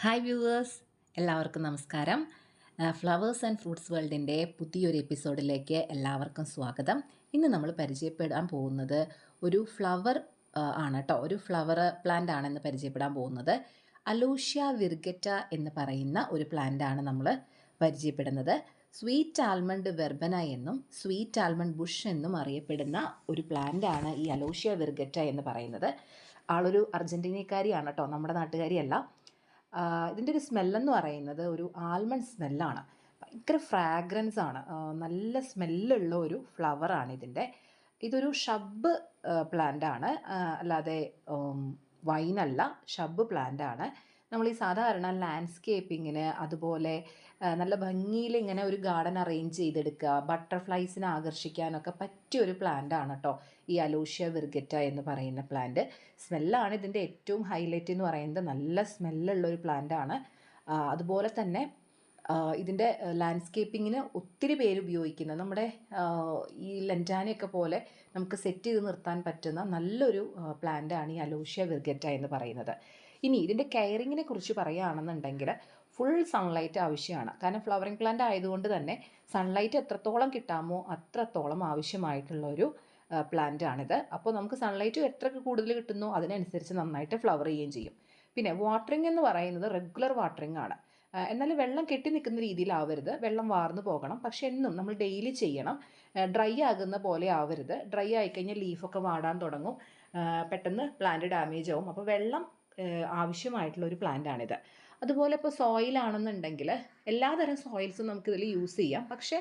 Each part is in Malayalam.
ഹായ് വ്യൂവേഴ്സ്, എല്ലാവർക്കും നമസ്കാരം. ഫ്ലവേഴ്സ് ആൻഡ് ഫ്രൂട്ട്സ് വേൾഡിൻ്റെ പുതിയൊരു എപ്പിസോഡിലേക്ക് എല്ലാവർക്കും സ്വാഗതം. ഇന്ന് നമ്മൾ പരിചയപ്പെടാൻ പോകുന്നത് ഒരു ഫ്ലവർ ആണ് കേട്ടോ. ഒരു ഫ്ലവർ പ്ലാന്റ് ആണെന്ന് പരിചയപ്പെടാൻ പോകുന്നത്. അലോഷ്യ വിർഗറ്റ എന്ന് പറയുന്ന ഒരു പ്ലാന്റ് ആണ് നമ്മൾ പരിചയപ്പെടുന്നത്. സ്വീറ്റ് ആൽമണ്ട് വെർബന എന്നും സ്വീറ്റ് ആൽമണ്ട് ബുഷ് എന്നും അറിയപ്പെടുന്ന ഒരു പ്ലാന്റ് ആണ് ഈ അലോഷ്യ വിർഗറ്റ എന്ന് പറയുന്നത്. ആളൊരു അർജൻറ്റീനക്കാരിയാണ് കേട്ടോ, നമ്മുടെ നാട്ടുകാരിയല്ല. ഇതിൻ്റെ ഒരു സ്മെല്ലെന്ന് പറയുന്നത് ഒരു ആൽമണ്ട് സ്മെല്ലാണ്. ഭയങ്കര ഫ്രാഗ്രൻസ് ആണ്, നല്ല സ്മെല്ലുള്ള ഒരു ഫ്ലവറാണ് ഇതിൻ്റെ. ഇതൊരു ഷബ്ബ് പ്ലാന്റ് ആണ്, അല്ലാതെ വൈനല്ല, ഷബ്ബ് പ്ലാന്റ് ആണ്. നമ്മൾ ഈ സാധാരണ ലാൻഡ്സ്കേപ്പിങ്ങിന്, അതുപോലെ നല്ല ഭംഗിയിൽ ഇങ്ങനെ ഒരു ഗാർഡൻ അറേഞ്ച് ചെയ്തെടുക്കുക, ബട്ടർഫ്ലൈസിനെ ആകർഷിക്കാനൊക്കെ പറ്റിയ ഒരു പ്ലാന്റ് ആണ് കേട്ടോ ഈ അലോഷ്യ വിർഗറ്റ എന്ന് പറയുന്ന പ്ലാന്റ്. സ്മെല്ലാണ് ഇതിൻ്റെ ഏറ്റവും ഹൈലൈറ്റ് എന്ന് പറയുന്നത്. നല്ല സ്മെല്ലുള്ള ഒരു പ്ലാന്റ് ആണ്. അതുപോലെ തന്നെ ഇതിൻ്റെ ലാൻഡ്സ്കേപ്പിങ്ങിന് ഒത്തിരി പേര് ഉപയോഗിക്കുന്നത്, നമ്മുടെ ഈ ലെൻറ്റാനയൊക്കെ പോലെ നമുക്ക് സെറ്റ് ചെയ്ത് നിർത്താൻ പറ്റുന്ന നല്ലൊരു പ്ലാന്റാണ് ഈ അലോഷ്യ വിർഗറ്റ എന്ന് പറയുന്നത്. ഇനി ഇതിൻ്റെ കെയറിങ്ങിനെ കുറിച്ച് പറയുകയാണെന്നുണ്ടെങ്കിൽ ഫുൾ സൺലൈറ്റ് ആവശ്യമാണ്. കാരണം ഫ്ലവറിങ് പ്ലാന്റ് ആയതുകൊണ്ട് തന്നെ സൺലൈറ്റ് എത്രത്തോളം കിട്ടാമോ അത്രത്തോളം ആവശ്യമായിട്ടുള്ളൊരു പ്ലാന്റ് ആണിത്. അപ്പോൾ നമുക്ക് സൺലൈറ്റ് എത്ര കൂടുതൽ കിട്ടുന്നോ അതിനനുസരിച്ച് നന്നായിട്ട് ഫ്ലവർ ചെയ്യുകയും ചെയ്യും. പിന്നെ വാട്ടറിങ് എന്ന് പറയുന്നത് റെഗുലർ വാട്ടറിങ് ആണ്. എന്നാൽ വെള്ളം കെട്ടി നിൽക്കുന്ന രീതിയിലാവരുത്, വെള്ളം വാർന്നു പോകണം. പക്ഷെ എന്നും നമ്മൾ ഡെയിലി ചെയ്യണം. ഡ്രൈ ആകുന്ന പോലെ ആവരുത്. ഡ്രൈ ആയിക്കഴിഞ്ഞാൽ ലീഫൊക്കെ വാടാൻ തുടങ്ങും, പെട്ടെന്ന് പ്ലാന്റ് ഡാമേജ് ആവും. അപ്പോൾ വെള്ളം ആവശ്യമായിട്ടുള്ള ഒരു പ്ലാന്റാണിത്. അതുപോലെ ഇപ്പോൾ സോയിലാണെന്നുണ്ടെങ്കിൽ എല്ലാതരം സോയിൽസും നമുക്കിതിൽ യൂസ് ചെയ്യാം. പക്ഷേ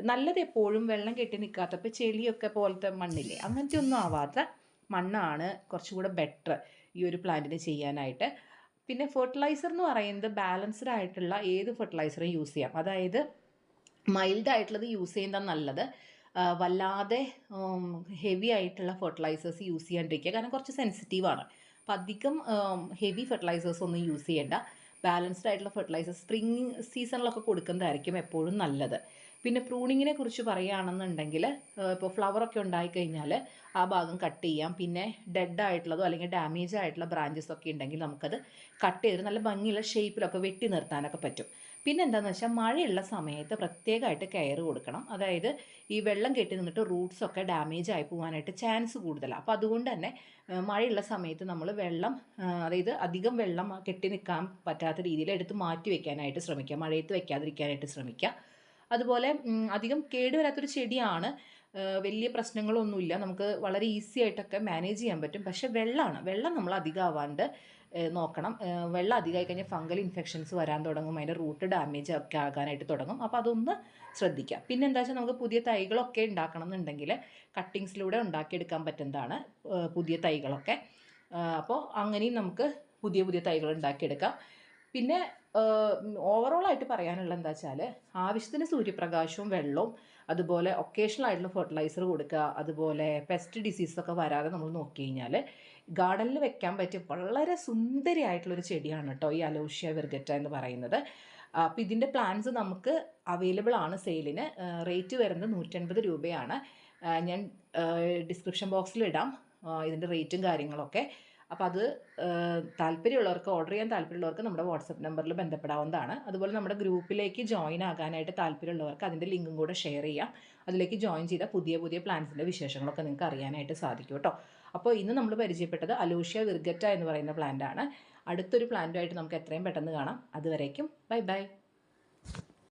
നല്ലത് എപ്പോഴും വെള്ളം കെട്ടി നിൽക്കാത്ത, ഇപ്പോൾ ചെളിയൊക്കെ പോലത്തെ മണ്ണില്ലേ, അങ്ങനത്തെ ഒന്നും ആവാത്ത മണ്ണാണ് കുറച്ചുകൂടെ ബെറ്റർ ഈ ഒരു പ്ലാന്റിന് ചെയ്യാനായിട്ട്. പിന്നെ ഫെർട്ടിലൈസർ എന്ന് പറയുന്നത് ബാലൻസ്ഡ് ആയിട്ടുള്ള ഏത് ഫെർട്ടിലൈസറും യൂസ് ചെയ്യാം. അതായത് മൈൽഡ് ആയിട്ടുള്ളത് യൂസ് ചെയ്യുന്നതാണ് നല്ലത്. വല്ലാതെ ഹെവി ആയിട്ടുള്ള ഫെർട്ടിലൈസേഴ്സ് യൂസ് ചെയ്യാണ്ടിരിക്കുക, കാരണം കുറച്ച് സെൻസിറ്റീവാണ്. അപ്പോൾ അധികം ഹെവി ഫെർട്ടിലൈസേഴ്സ് ഒന്നും യൂസ് ചെയ്യേണ്ട. ബാലൻസ്ഡ് ആയിട്ടുള്ള ഫെർട്ടിലൈസേഴ്സ് സ്പ്രിംഗ് സീസണിലൊക്കെ കൊടുക്കുന്നതായിരിക്കും എപ്പോഴും നല്ലത്. പിന്നെ പ്രൂണിങ്ങിനെ കുറിച്ച് പറയുകയാണെന്നുണ്ടെങ്കിൽ ഇപ്പോൾ ഫ്ലവറൊക്കെ ഉണ്ടായിക്കഴിഞ്ഞാൽ ആ ഭാഗം കട്ട് ചെയ്യാം. പിന്നെ ഡെഡ് ആയിട്ടുള്ളതോ അല്ലെങ്കിൽ ഡാമേജ് ആയിട്ടുള്ള ബ്രാഞ്ചസ് ഒക്കെ ഉണ്ടെങ്കിൽ നമുക്കത് കട്ട് ചെയ്ത് നല്ല ഭംഗിയുള്ള ഷേപ്പിലൊക്കെ വെട്ടി നിർത്താനൊക്കെ പറ്റും. പിന്നെ എന്താണെന്ന് വെച്ചാൽ മഴയുള്ള സമയത്ത് പ്രത്യേകമായിട്ട് കെയർ കൊടുക്കണം. അതായത് ഈ വെള്ളം കെട്ടി നിന്നിട്ട് റൂട്ട്സൊക്കെ ഡാമേജ് ആയി പോകാനായിട്ട് ചാൻസ് കൂടുതലാണ്. അപ്പോൾ അതുകൊണ്ട് തന്നെ മഴയുള്ള സമയത്ത് നമ്മൾ വെള്ളം, അതായത് അധികം വെള്ളം കെട്ടി നിൽക്കാൻ പറ്റാത്ത രീതിയിൽ എടുത്ത് മാറ്റി വയ്ക്കാനായിട്ട് ശ്രമിക്കുക. മഴയത്ത് വയ്ക്കാതിരിക്കാനായിട്ട് ശ്രമിക്കുക. അതുപോലെ അധികം കേടുവരാത്തൊരു ചെടിയാണ്, വലിയ പ്രശ്നങ്ങളൊന്നുമില്ല, നമുക്ക് വളരെ ഈസി ആയിട്ടൊക്കെ മാനേജ് ചെയ്യാൻ പറ്റും. പക്ഷേ വെള്ളം നമ്മൾ അധികം ആവാണ്ട് നോക്കണം. വെള്ളം അധികമായി കഴിഞ്ഞാൽ ഫംഗൽ ഇൻഫെക്ഷൻസ് വരാൻ തുടങ്ങും, അതിൻ്റെ റൂട്ട് ഡാമേജ് ഒക്കെ ആകാനായിട്ട് തുടങ്ങും. അപ്പോൾ അതൊന്ന് ശ്രദ്ധിക്കാം. പിന്നെ എന്താ വെച്ചാൽ നമുക്ക് പുതിയ തൈകളൊക്കെ ഉണ്ടാക്കണം എന്നുണ്ടെങ്കിൽ കട്ടിങ്സിലൂടെ ഉണ്ടാക്കിയെടുക്കാൻ പറ്റുന്നതാണ് പുതിയ തൈകളൊക്കെ. അപ്പോൾ അങ്ങനെയും നമുക്ക് പുതിയ തൈകൾ ഉണ്ടാക്കിയെടുക്കാം. പിന്നെ ഓവറോളായിട്ട് പറയാനുള്ള എന്താ വെച്ചാൽ ആവശ്യത്തിന് സൂര്യപ്രകാശവും വെള്ളവും, അതുപോലെ ഒക്കേഷണൽ ആയിട്ടുള്ള ഫെർട്ടിലൈസർ കൊടുക്കുക. അതുപോലെ പെസ്റ്റ് ഡിസീസൊക്കെ വരാതെ നമ്മൾ നോക്കി കഴിഞ്ഞാൽ ഗാർഡനിൽ വെക്കാൻ പറ്റിയ വളരെ സുന്ദരിയായിട്ടുള്ളൊരു ചെടിയാണ് കേട്ടോ ഈ അലോഷ്യ വിർഗറ്റ എന്ന് പറയുന്നത്. അപ്പോൾ ഇതിൻ്റെ പ്ലാന്റ്സ് നമുക്ക് അവൈലബിൾ ആണ് സെയിലിന്. റേറ്റ് വരുന്നത് 150 രൂപയാണ്. ഞാൻ ഡിസ്ക്രിപ്ഷൻ ബോക്സിൽ ഇടാം ഇതിൻ്റെ റേറ്റും കാര്യങ്ങളൊക്കെ. അപ്പോൾ അത് താല്പര്യമുള്ളവർക്ക്, ഓർഡർ ചെയ്യാൻ താല്പര്യമുള്ളവർക്ക് നമ്മുടെ വാട്സപ്പ് നമ്പറിൽ ബന്ധപ്പെടാവുന്നതാണ്. അതുപോലെ നമ്മുടെ ഗ്രൂപ്പിലേക്ക് ജോയിൻ ആകാനായിട്ട് താല്പര്യമുള്ളവർക്ക് അതിൻ്റെ ലിങ്കും കൂടെ ഷെയർ ചെയ്യാം. അതിലേക്ക് ജോയിൻ ചെയ്താൽ പുതിയ പ്ലാന്റ്സിൻ്റെ വിശേഷങ്ങളൊക്കെ നിങ്ങൾക്ക് അറിയാനായിട്ട് സാധിക്കും കേട്ടോ. അപ്പോൾ ഇന്ന് നമ്മൾ പരിചയപ്പെട്ടത് അലോഷ്യ വിർഗറ്റ എന്ന് പറയുന്ന പ്ലാന്റ് ആണ്. അടുത്തൊരു പ്ലാന്റുമായിട്ട് നമുക്ക് എത്രയും പെട്ടെന്ന് കാണാം. അതുവരേക്കും ബൈ.